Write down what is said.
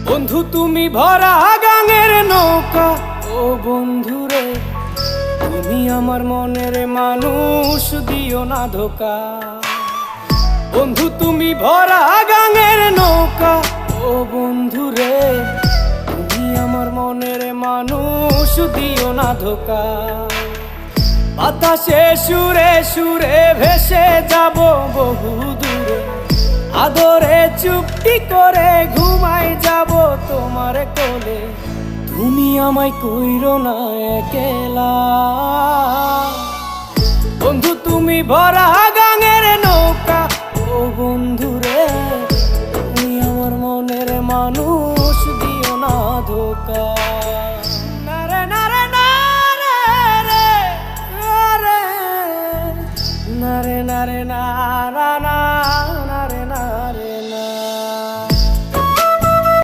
বন্ধু তুমি ভরা গাঙের নৌকা, ও বন্ধু রে তুমি আমার মনের মানুষ, দিও না ধোকা। বন্ধু তুমি ভরা গাঙের নৌকা, ও বন্ধু রে তুমি আমার মনের মানুষ, দিও না ধোকা। বাতাসে সুরে সুরে ভেসে যাব বহু দূরে, আদরে চুপটি করে ঘুমাই যাব তোমার কোলে। তুমি আমায় কইরো না একলা, বন্ধু তুমি ভরা গাঙের নৌকা, ও বন্ধু রে তুমি আমার মনের মানুষ, দিও না ধোকা। নারে নারে নারে রে, নারে নারে না